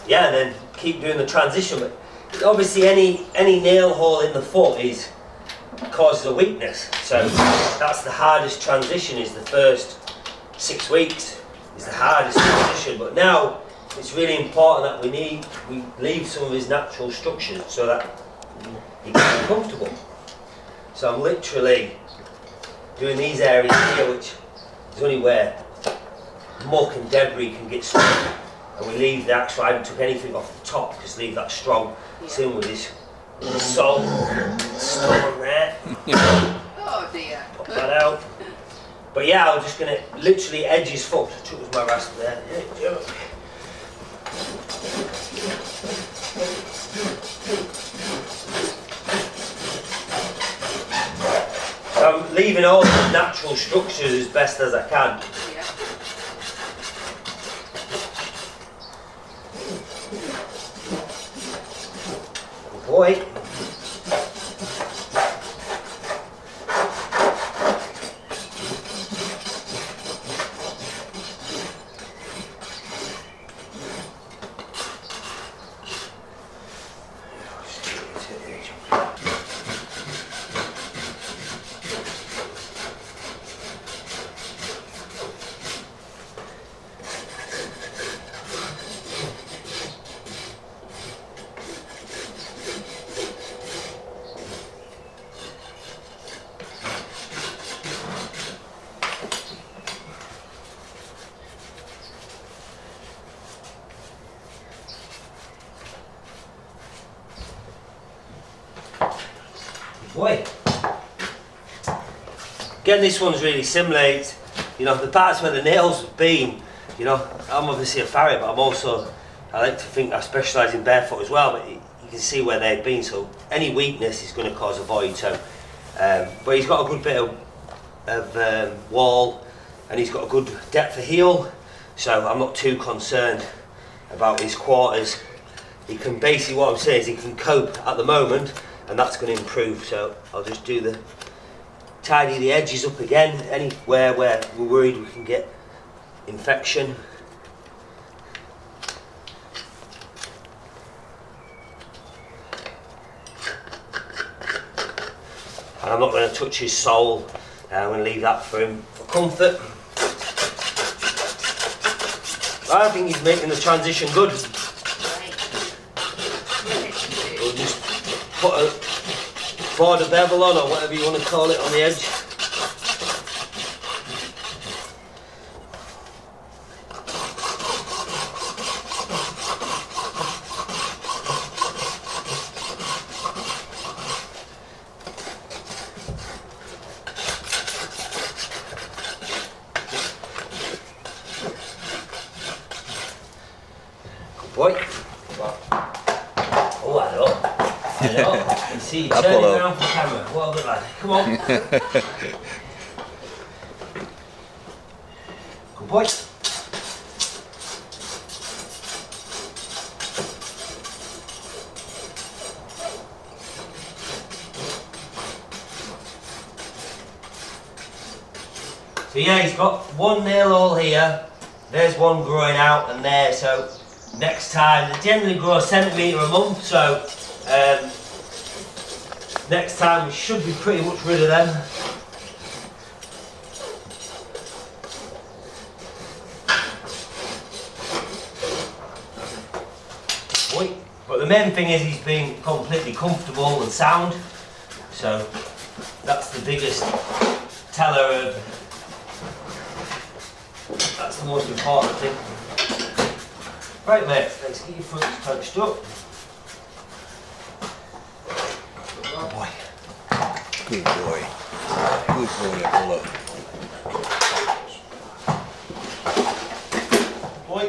yeah, and then keep doing the transition. But obviously any nail hole in the foot causes a weakness. So that's the hardest transition, is the first 6 weeks is the hardest transition. But now it's really important that we leave some of his natural structures so that he can be comfortable. So I'm literally doing these areas here, which is only where muck and debris can get stuck, and we leave the actual, I haven't took anything off the top, just leave that strong. Same with his sole stone there. Oh dear. Pop that out. But yeah, I'm just going to literally edge his foot. I took my rasp there. So I'm leaving all the natural structures as best as I can. Yeah. Good boy. Boy. Again, this one's really similar. It's, you know, the parts where the nails have been, you know, I'm obviously a farrier, but I like to think I specialise in barefoot as well, but you can see where they've been, so any weakness is going to cause a void. So, but he's got a good bit of wall, and he's got a good depth of heel, so I'm not too concerned about his quarters. He can basically, what I'm saying is he can cope at the moment, and that's going to improve. So I'll just tidy the edges up again, anywhere where we're worried we can get infection. And I'm not going to touch his sole, I'm going to leave that for him for comfort. I think he's making the transition good. We'll just put a border bevel on, or whatever you want to call it, on the edge. Good boy. Oh, hello. I can see you turning around for the camera. Well done, lad. Come on. Good boy. So yeah, he's got one nail hole here. There's one growing out, and there. So next time, they generally grow a centimetre a month. So next time we should be pretty much rid of them. But the main thing is he's being completely comfortable and sound. So that's the biggest teller of, that's the most important thing. Right mate, let's get your foot touched up. Good boy. Good boy. Good boy, Apollo. Boy.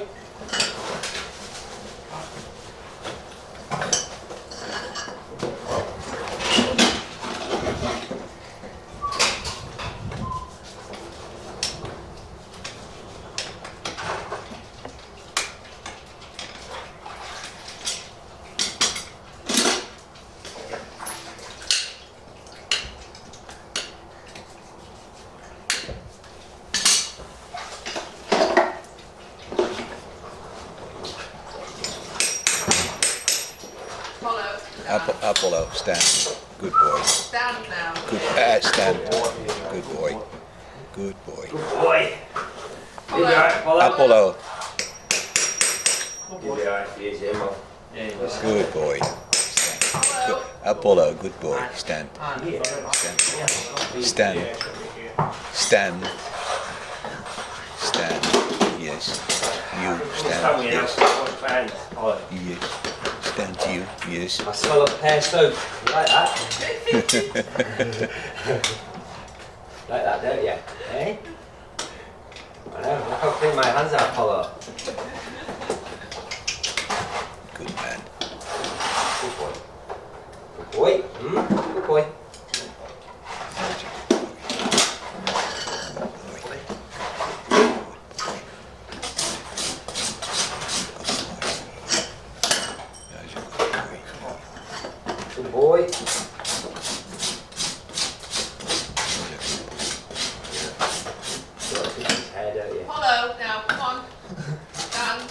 Apollo, stand. Good boy. Stand now. Good, stand. Good boy. Good boy. Good boy. You'll be alright, Apollo. Apollo. You'll be alright for you, Jim. Good boy. Stand. Good. Apollo, good boy. Stand. Stand. Stand. Stand. Stand. Yes. You stand. Yes. Yes. Stand you. Yes. I smell a pear soap. You like that? Like that, don't you? Eh? I know. Look how clean my hands are, Apollo. Good man. Good boy. Good boy. Good boy. Good boy. Apollo, now, come on. Stand.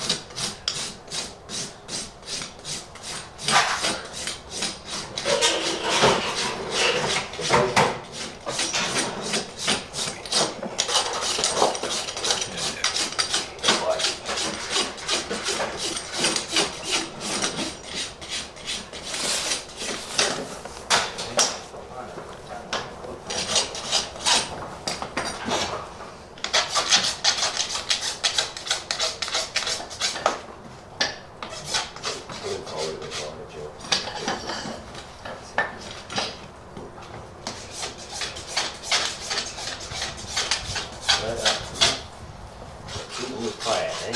Quiet, eh?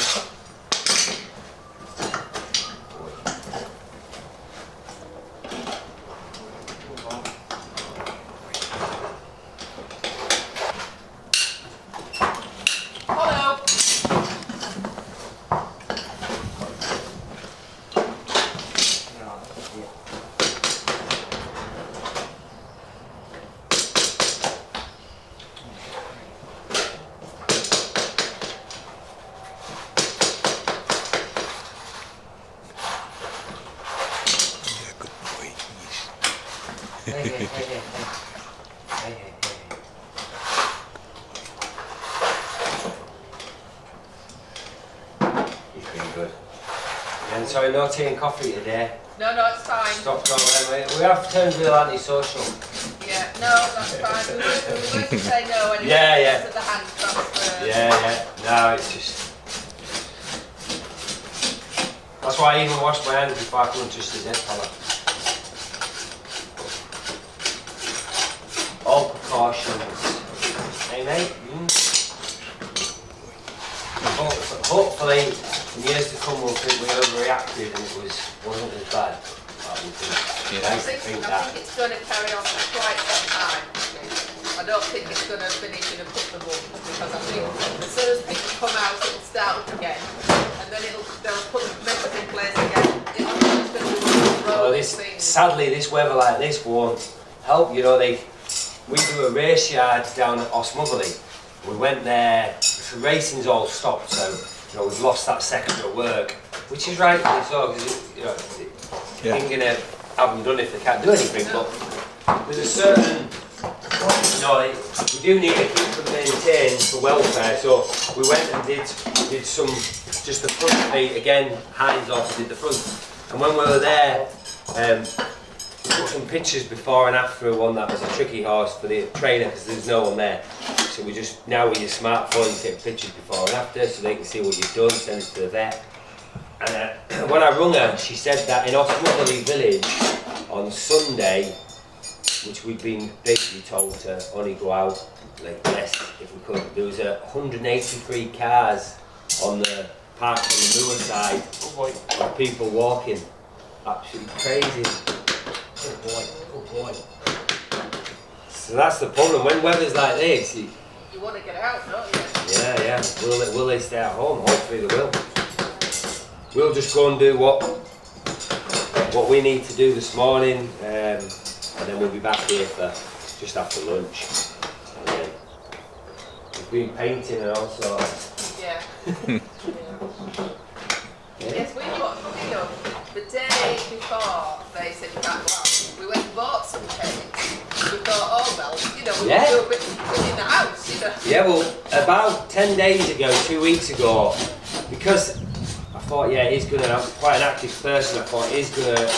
Apollo. Hey, hey, hey, hey, hey. Hey, hey, hey. He's been good. And sorry, no tea and coffee today. No, no, it's fine. Stop going. We have turned real antisocial. Yeah, no, that's fine. We were going to say no anyway. Yeah, yeah. To the hand transfer. Yeah. No, it's just. That's why I even washed my hands before I couldn't just his head colour. All precautions. Hey mate. Hopefully, in years to come, we'll think we overreacted and it wasn't as bad. I think it's going to carry on for quite some time. I don't think it's going to finish in a couple of months because I think as soon as people come out, it'll start up again, and then they'll put the measures in place again. It's going to be a rolling thing. Sadly, this weather like this won't help. You know, we do a race yard down at Osmuggley. We went there. The racing's all stopped, so you know we've lost that sector of work, which is rightfully so because you know ain't gonna have them done if they can't do anything. But there's a certain, you know, we do need to keep them maintained for welfare. So we went and did some just the front feet again. Hines also did the front, and when we were there. We took some pictures before and after of one that was a tricky horse for the trainer because there's no one there. So we just, now with your smartphone, you take pictures before and after so they can see what you've done, send it to the vet. And when I rung her, she said that in Osmuggley village on Sunday, which we'd been basically told to only go out like less if we could, there was 183 cars on the park on the moor side of people walking. Absolutely crazy. Good boy, good boy. So that's the problem. When weather's like this, You want to get out, don't you? yeah. Will they stay at home? Hopefully they will. We'll just go and do what we need to do this morning, and then we'll be back here for just after lunch. And then we've been painting and all sorts. Yeah. Yes, we got, you know, the day before they said you can't go out, we went and bought some cakes. We thought, oh well, you know, we Yeah. could do a bit in the house, you know. Yeah, well, about 10 days ago, 2 weeks ago, because I thought, yeah, he's going to have quite an active person, I thought there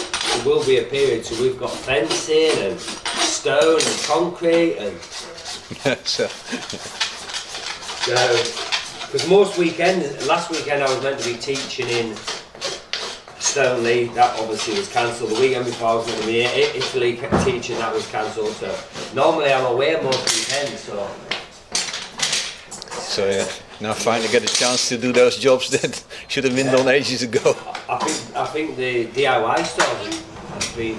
will be a period, so we've got fencing and stone and concrete and... So, because most weekends, last weekend I was meant to be teaching in Stoneleigh, that obviously was cancelled. The weekend before I was meant to be in Italy teaching, that was cancelled. So normally I'm away most weekends, so yeah, now finally get a chance to do those jobs that should have been done ages ago. I think the DIY stores have been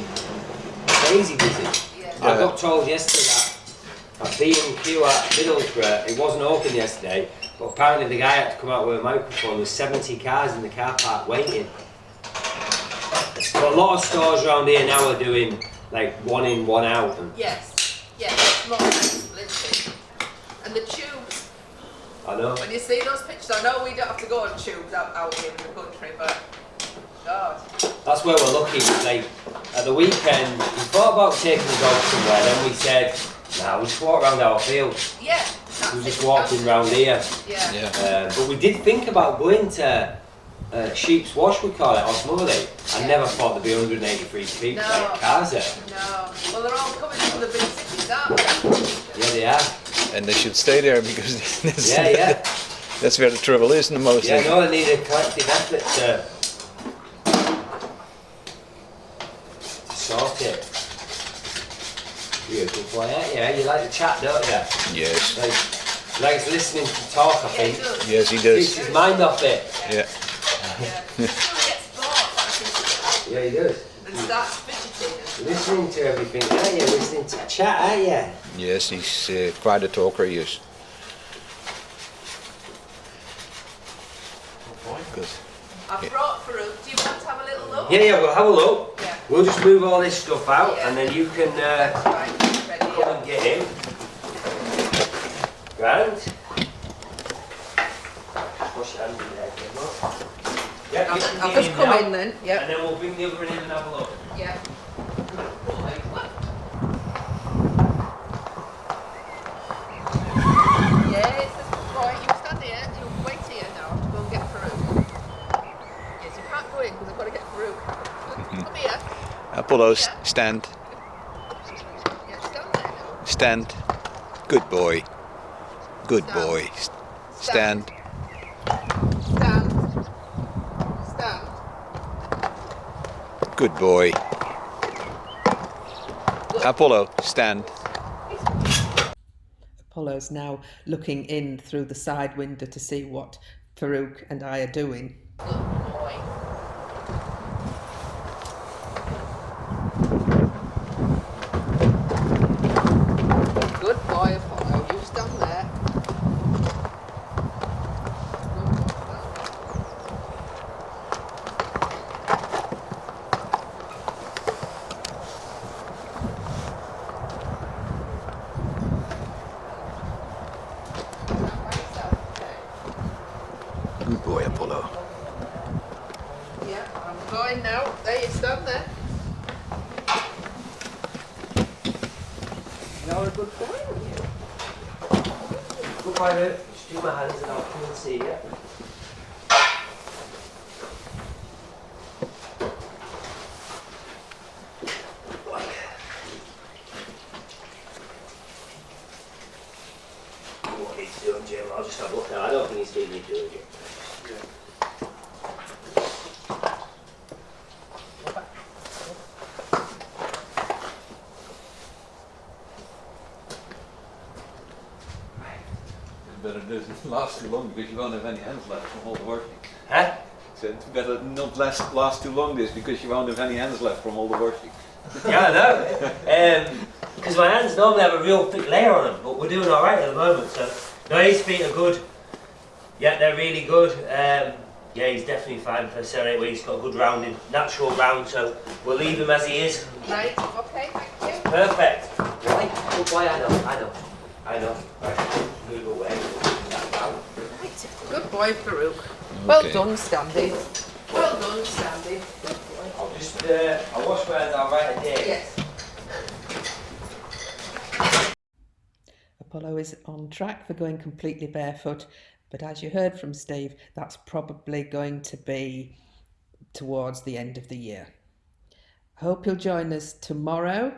crazy busy. Yeah. I got told yesterday that a B&Q at Middlesbrough, it wasn't open yesterday, but apparently the guy had to come out with a microphone. There was 70 cars in the car park waiting. But a lot of stores around here now are doing like one in, one out. And Yes, it's more flexible, isn't it? And the tubes, I know. when you see those pictures, I know we don't have to go on tubes out here in the country, but God. That's where we're lucky. Like at the weekend, we thought about taking the dog somewhere. Then we said, nah, we just walk around our field. Yeah. We just walking round here. Yeah. But we did think about going to Sheep's Wash, we call it, or Smotherley. I never thought there'd be 183 people like cars there. No. Well, they're all coming from the big cities, aren't they? Yeah, they are. And they should stay there because that's, Yeah. that's where the trouble is the most. Yeah, no, they need a collective effort to sort it. You're a good boy, aren't you? You like to chat, don't you? Yes. He likes listening to talk, I think. Yes, he Keeps does. his mind off it. Yeah. He still gets bored, I think, Yeah, he does. and starts fidgeting. Listening to everything, aren't you? Listening to chat, aren't you? Yes, he's quite a talker, he is. Good. I brought Farouk. Do you want to have a little look? Yeah, we'll have a look. Yeah. We'll just move all this stuff out Yeah. and then you can Right, ready? come and get him. Grand. Wash your hands in there, Kim, look. Yeah, you can I'll get just him come now, in then. Yep. and then we'll bring the other one in and have a look. Yeah. Yes, right, you stand here, you wait here now to go and get Farouk. Yes, you can't go in because I've got to get Farouk. Come here. Apollo, stand. Yeah, stand there now. Stand. Good boy. Good boy. Stand. Stand. Stand. Good boy. Apollo, stand. Apollo's now looking in through the side window to see what Farouk and I are doing. Good boy. Good boy, Apollo. You stand there. Good boy, Apollo. Yeah, I'm going now. There you stand there. You're a good boy, aren't you? Go find it. Just do my hands and I'll come and see you. What he's doing, Jim. I'll just have a look now. I don't think he's doing it, Jim. Better doesn't last too long because you won't have any hands left from all the working. Huh? So it's better not last too long this because you won't have any hands left from all the working. Yeah, I know. Because my hands normally have a real thick layer on them, but we're doing all right at the moment. So, no, his feet are good. Yeah, they're really good. Yeah, he's definitely fine for 7 8 weeks. Got a good rounding, natural round. So we'll leave him as he is. Right, okay, thank you. Perfect. Right, good boy. I know. Right, move away. Right, good boy, Farouk. Well Okay. done, Standy. Well done. standing. I'll just, I'll wash my hands, I'll write a date. Yes. Apollo is on track for going completely barefoot, but as you heard from Steve, that's probably going to be towards the end of the year. I hope you'll join us tomorrow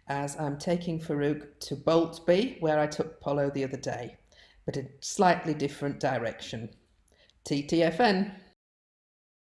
as I'm taking Farouk to Boltby, where I took Apollo the other day, but a slightly different direction. TTFN.